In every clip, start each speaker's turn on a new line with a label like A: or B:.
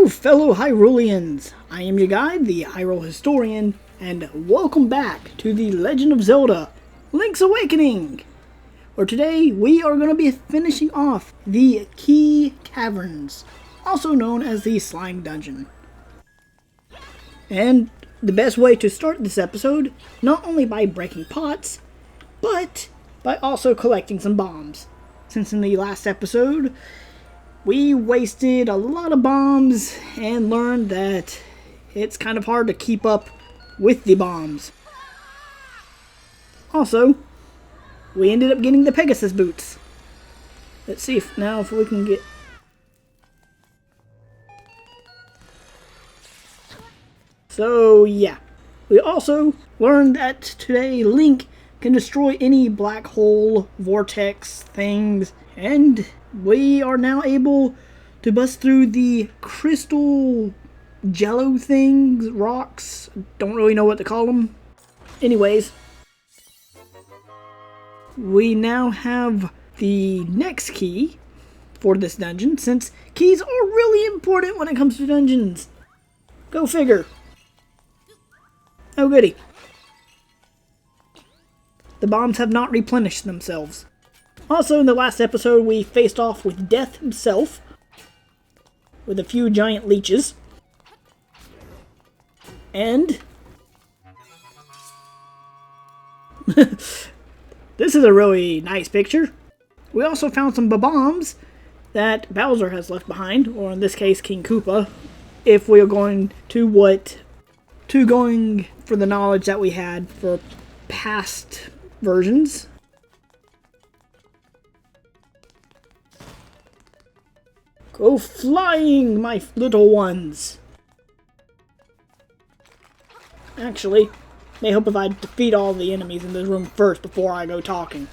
A: Hello, fellow Hyrulians! I am your guide, the Hyrule Historian, and welcome back to the Legend of Zelda, Link's Awakening! Where today we are going to be finishing off the Key Caverns, also known as the Slime Dungeon. And the best way to start this episode, not only by breaking pots, but by also collecting some bombs. Since in the last episode, we wasted a lot of bombs and learned that it's kind of hard to keep up with the bombs. Also, we ended up getting the Pegasus boots. Let's see if we can get... So yeah, we also learned that today Link can destroy any black hole, vortex things, and we are now able to bust through the crystal jello things, rocks, don't really know what to call them. Anyways, we now have the next key for this dungeon, since keys are really important when it comes to dungeons. Go figure. Oh goody. The bombs have not replenished themselves. Also, in the last episode, we faced off with Death himself, with a few giant leeches. And... this is a really nice picture. We also found some Bob-ombs that Bowser has left behind, or in this case, King Koopa, if we are going going for the knowledge that we had for past versions. Go flying, my little ones! Actually, may help if I defeat all the enemies in this room first before I go talking.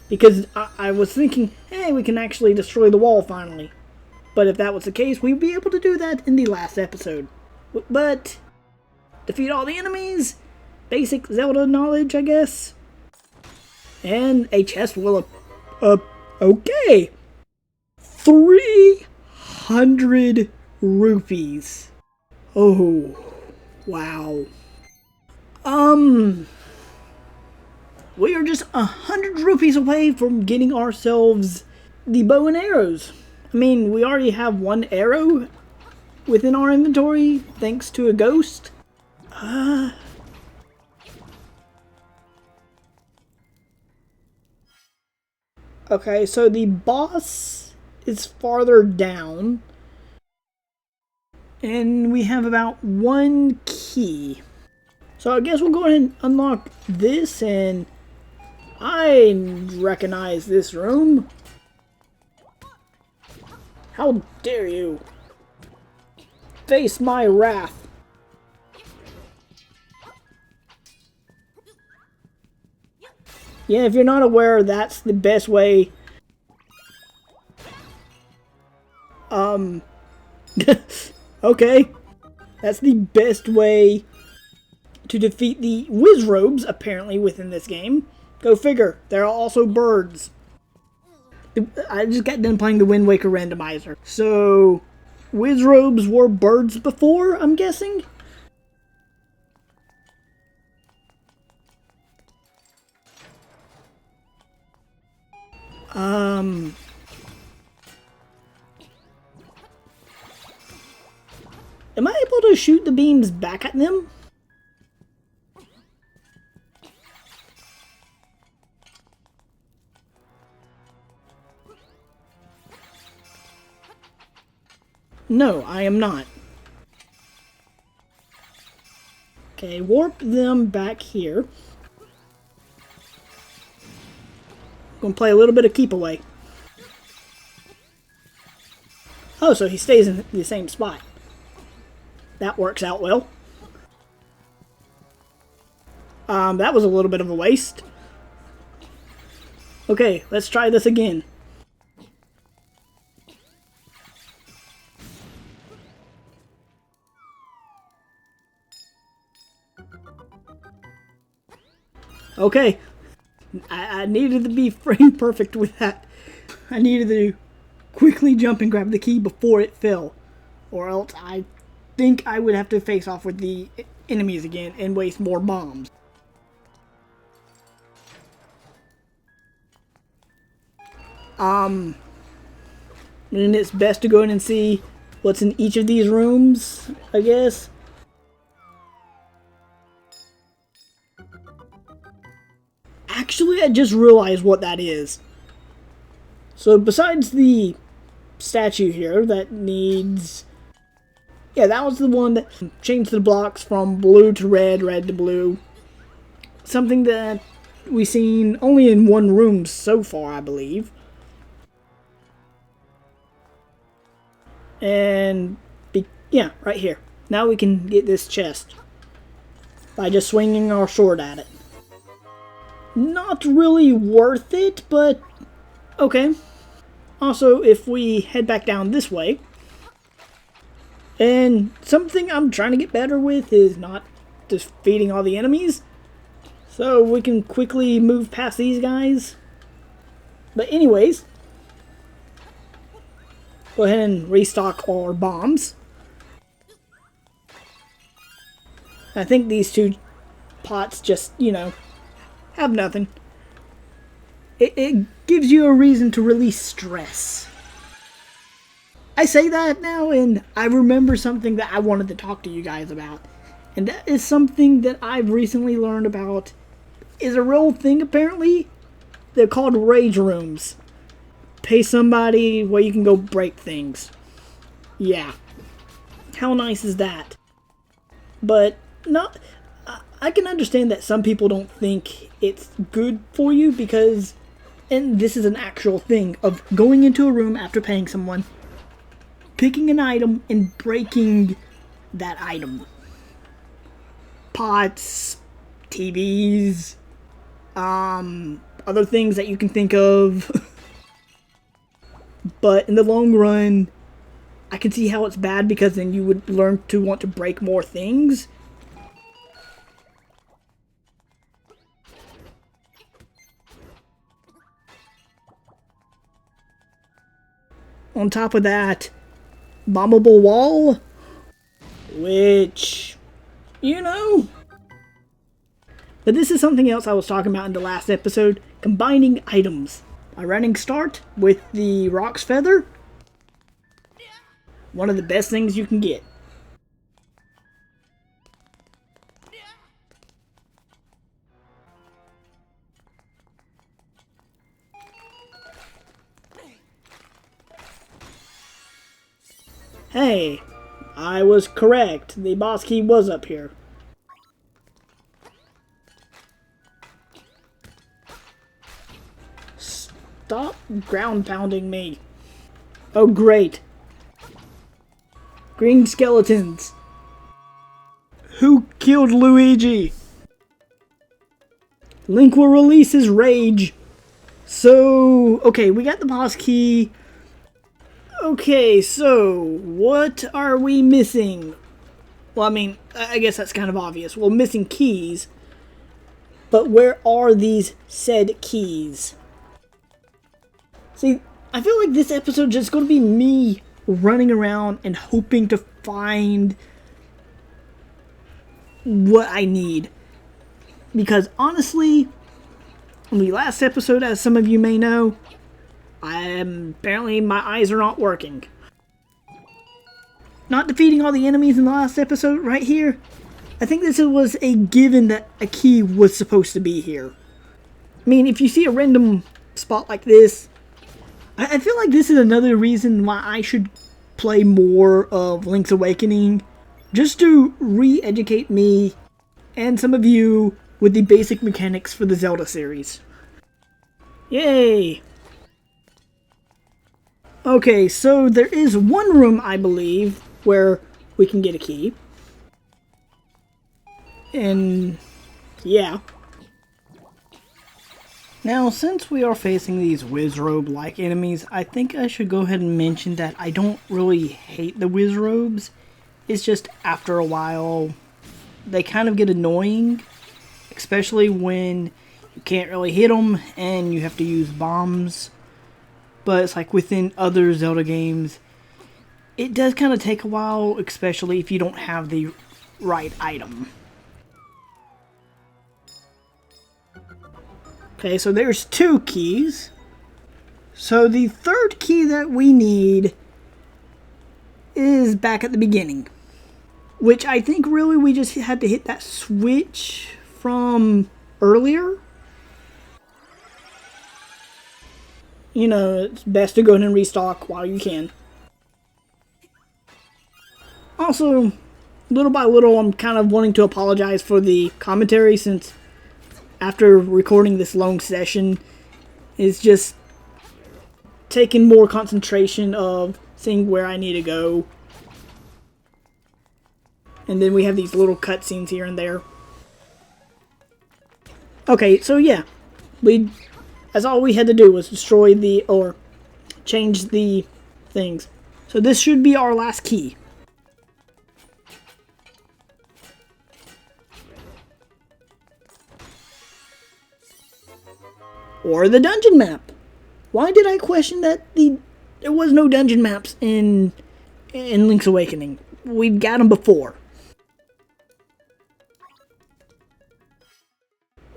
A: Because I was thinking, hey, we can actually destroy the wall finally. But if that was the case, we'd be able to do that in the last episode. But, defeat all the enemies, basic Zelda knowledge, I guess. And a chest full of, okay. 300 rupees. Oh, wow. We are just 100 rupees away from getting ourselves the bow and arrows. I mean, we already have one arrow within our inventory, thanks to a ghost. Okay, so the boss is farther down, and we have about one key. So I guess we'll go ahead and unlock this, and I recognize this room. How dare you face my wrath? Yeah, if you're not aware, that's the best way. Okay. That's the best way to defeat the Wizrobes, apparently, within this game. Go figure. There are also birds. I just got done playing the Wind Waker randomizer. So, Wizrobes were birds before, I'm guessing? Am I able to shoot the beams back at them? No, I am not. Okay, warp them back here. Gonna play a little bit of keep away. Oh, so he stays in the same spot. That works out well. That was a little bit of a waste. Okay, let's try this again. Okay. I needed to be frame perfect with that. I needed to quickly jump and grab the key before it fell. Or else I think I would have to face off with the enemies again and waste more bombs. And it's best to go in and see what's in each of these rooms, I guess. Actually, I just realized what that is. So besides the statue here that needs... Yeah, that was the one that changed the blocks from blue to red, red to blue. Something that we've seen only in one room so far, I believe. And, yeah, right here. Now we can get this chest by just swinging our sword at it. Not really worth it, but okay. Also, if we head back down this way, and something I'm trying to get better with is not defeating all the enemies, so we can quickly move past these guys. But anyways, go ahead and restock our bombs. I think these two pots just, you know, have nothing. It gives you a reason to release stress. I say that now and I remember something that I wanted to talk to you guys about. And that is something that I've recently learned about. Is a real thing apparently. They're called rage rooms. Pay somebody where you can go break things. Yeah. How nice is that? But not... I can understand that some people don't think it's good for you because, and this is an actual thing, of going into a room after paying someone, picking an item, and breaking that item. Pots, TVs, other things that you can think of. But in the long run, I can see how it's bad because then you would learn to want to break more things. On top of that, bombable wall, which, you know. But this is something else I was talking about in the last episode, combining items. A running start with the Rock's Feather, one of the best things you can get. Hey, I was correct. The boss key was up here. Stop ground pounding me. Oh great. Green skeletons. Who killed Luigi? Link will release his rage. So, okay, we got the boss key. Okay, so, what are we missing? Well, I mean, I guess that's kind of obvious. We're missing keys. But where are these said keys? See, I feel like this episode is just going to be me running around and hoping to find what I need. Because honestly, in the last episode, as some of you may know, apparently my eyes are not working. Not defeating all the enemies in the last episode right here. I think this was a given that a key was supposed to be here. I mean, if you see a random spot like this, I feel like this is another reason why I should play more of Link's Awakening. Just to re-educate me and some of you with the basic mechanics for the Zelda series. Yay! Okay, so there is one room, I believe, where we can get a key. And, yeah. Now, since we are facing these Wizrobe-like enemies, I think I should go ahead and mention that I don't really hate the Wizrobes. It's just, after a while, they kind of get annoying. Especially when you can't really hit them and you have to use bombs. But it's like within other Zelda games, it does kind of take a while, especially if you don't have the right item. Okay, so there's 2 keys. So the third key that we need is back at the beginning. Which I think really we just had to hit that switch from earlier. You know, it's best to go ahead and restock while you can. Also, little by little, I'm kind of wanting to apologize for the commentary, since after recording this long session, it's just taking more concentration of seeing where I need to go. And then we have these little cutscenes here and there. Okay, so yeah, that's all we had to do was destroy or change the things. So this should be our last key. Or the dungeon map. Why did I question that there was no dungeon maps in Link's Awakening? We've got them before.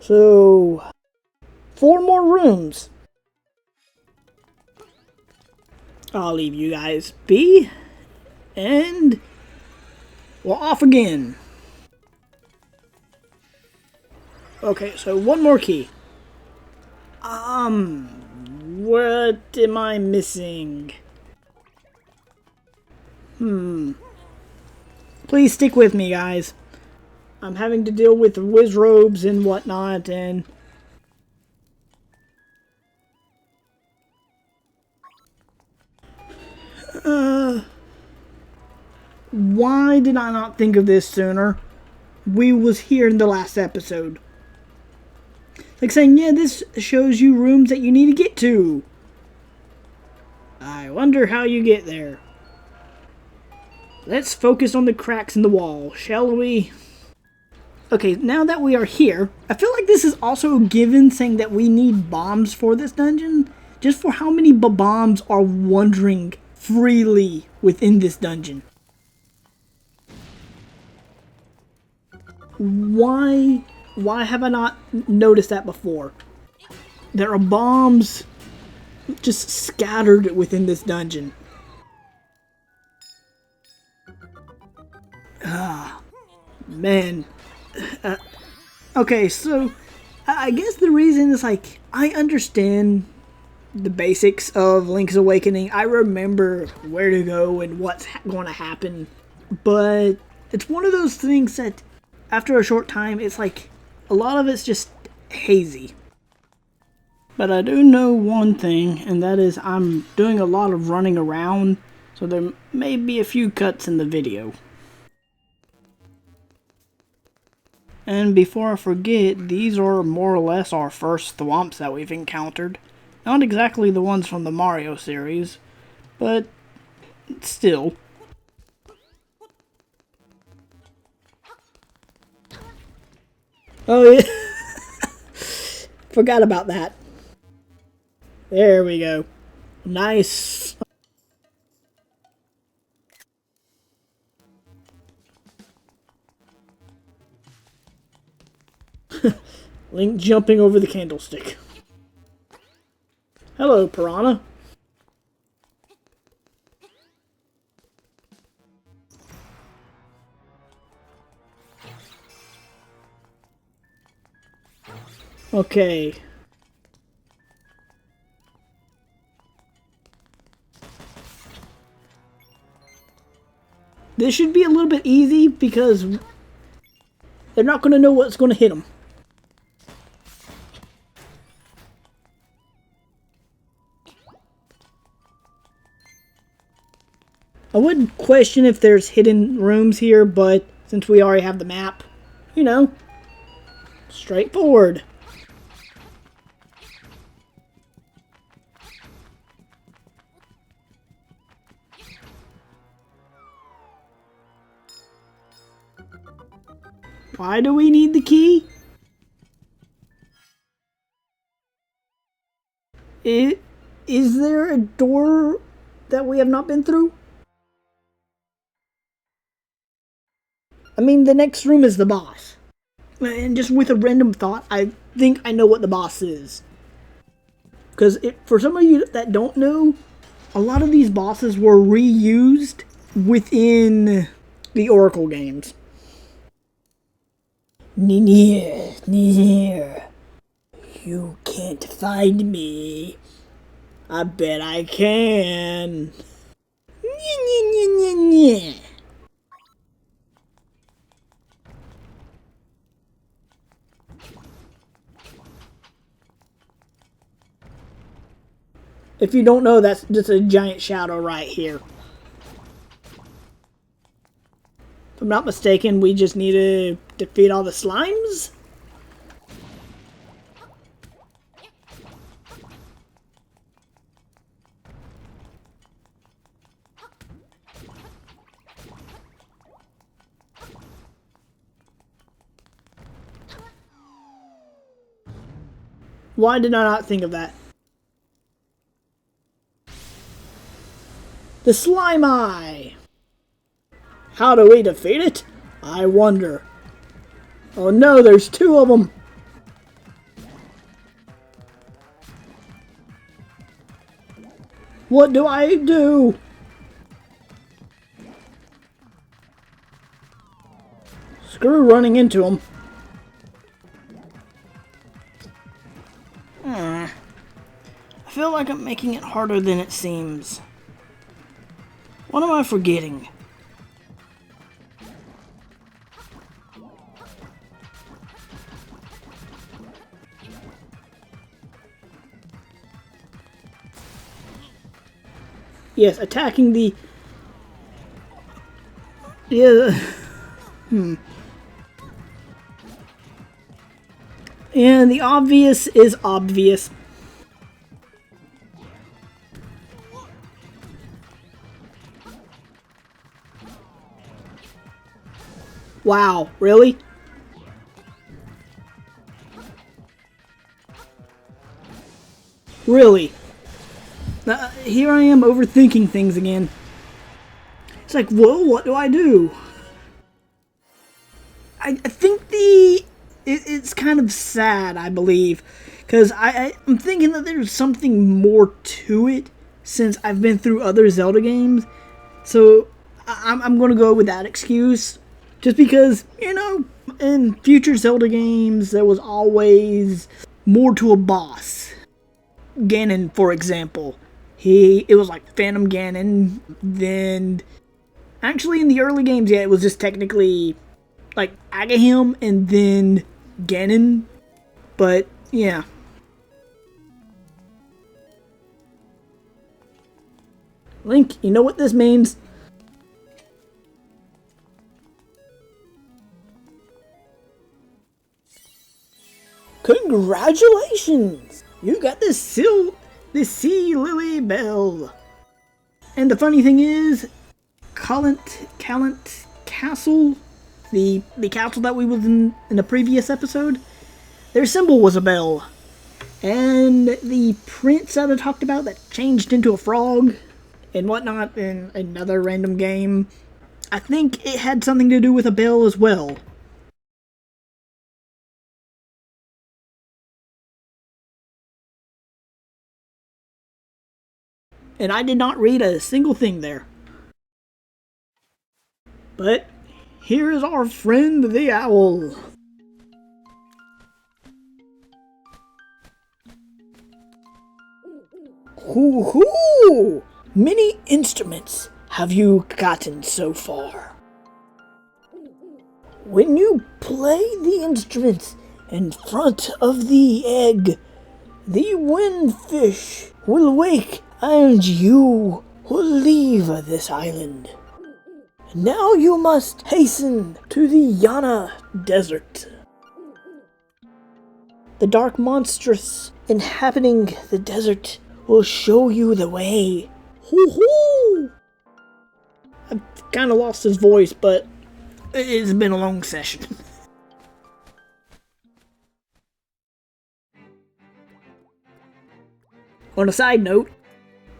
A: So, 4 more rooms. I'll leave you guys be, and we're off again. Okay, so 1 more key. What am I missing? Please stick with me, guys. I'm having to deal with whiz robes and whatnot, and why did I not think of this sooner? We was here in the last episode. Like saying, yeah, this shows you rooms that you need to get to. I wonder how you get there. Let's focus on the cracks in the wall, shall we? Okay, now that we are here, I feel like this is also a given, saying that we need bombs for this dungeon. Just for how many Bob-ombs are wandering freely within this dungeon. Why have I not noticed that before? There are bombs just scattered within this dungeon. Man. Okay, so I guess the reason is, like, I understand the basics of Link's Awakening. I remember where to go and what's going to happen. But it's one of those things that after a short time, it's like a lot of it's just hazy. But I do know one thing, and that is I'm doing a lot of running around, so there may be a few cuts in the video. And before I forget, these are more or less our first thwomps that we've encountered. Not exactly the ones from the Mario series, but still. Oh yeah, forgot about that. There we go. Nice. Link jumping over the candlestick. Hello, Piranha. Okay. This should be a little bit easy because they're not going to know what's going to hit them. I would question if there's hidden rooms here, but since we already have the map, you know, straightforward. Why do we need the key? Is there a door that we have not been through? I mean, the next room is the boss. And just with a random thought, I think I know what the boss is. Because for some of you that don't know, a lot of these bosses were reused within the Oracle games. Near. You can't find me. I bet I can. If you don't know, that's just a giant shadow right here. If I'm not mistaken, we just need to defeat all the slimes? Why did I not think of that? The Slime Eye! How do we defeat it? I wonder. Oh no, there's two of them! What do I do? Screw running into them. I feel like I'm making it harder than it seems. What am I forgetting? Yes, attacking the... Yeah... And the obvious is obvious. Wow, really? Really? Here I am overthinking things again. It's like, whoa, what do I do? I think it's kind of sad, I believe, because I'm thinking that there's something more to it since I've been through other Zelda games. So I'm going to go with that excuse. Just because, you know, in future Zelda games, there was always more to a boss. Ganon, for example. It was like Phantom Ganon, then... Actually, in the early games, yeah, it was just technically like Agahim and then Ganon. But, yeah. Link, you know what this means? Congratulations! You got this sea lily bell. And the funny thing is, Callant Castle, the castle that we was in the previous episode, their symbol was a bell. And the prince that I talked about that changed into a frog and whatnot in another random game, I think it had something to do with a bell as well. And I did not read a single thing there. But here is our friend the owl. Hoo-hoo! Many instruments have you gotten so far? When you play the instruments in front of the egg, the windfish will wake and you will leave this island. Now you must hasten to the Yana Desert. The dark monstrous inhabiting the desert will show you the way. Hoo-hoo! I've kind of lost his voice, but it's been a long session. On a side note,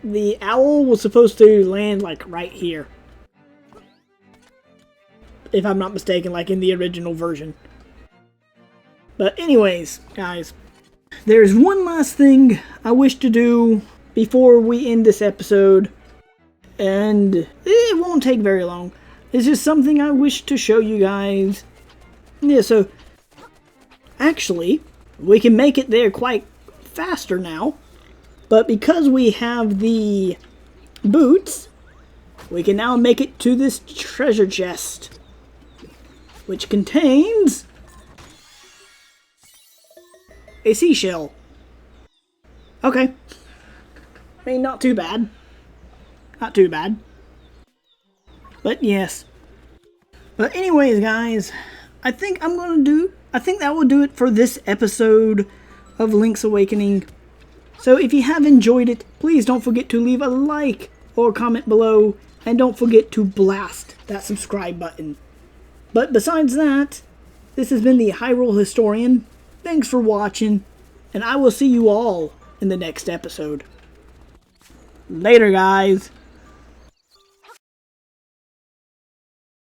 A: the owl was supposed to land like right here. if I'm not mistaken, like in the original version. But anyways, guys, there's one last thing I wish to do before we end this episode, and it won't take very long. It's just something I wish to show you guys. Yeah, so actually, we can make it there quite faster now, but because we have the boots, we can now make it to this treasure chest, which contains a seashell. Okay. I mean, not too bad. Not too bad. But yes. But anyways, guys, I think that will do it for this episode of Link's Awakening. So if you have enjoyed it, please don't forget to leave a like or comment below, and don't forget to blast that subscribe button. But besides that, this has been the Hyrule Historian. Thanks for watching, and I will see you all in the next episode. Later, guys.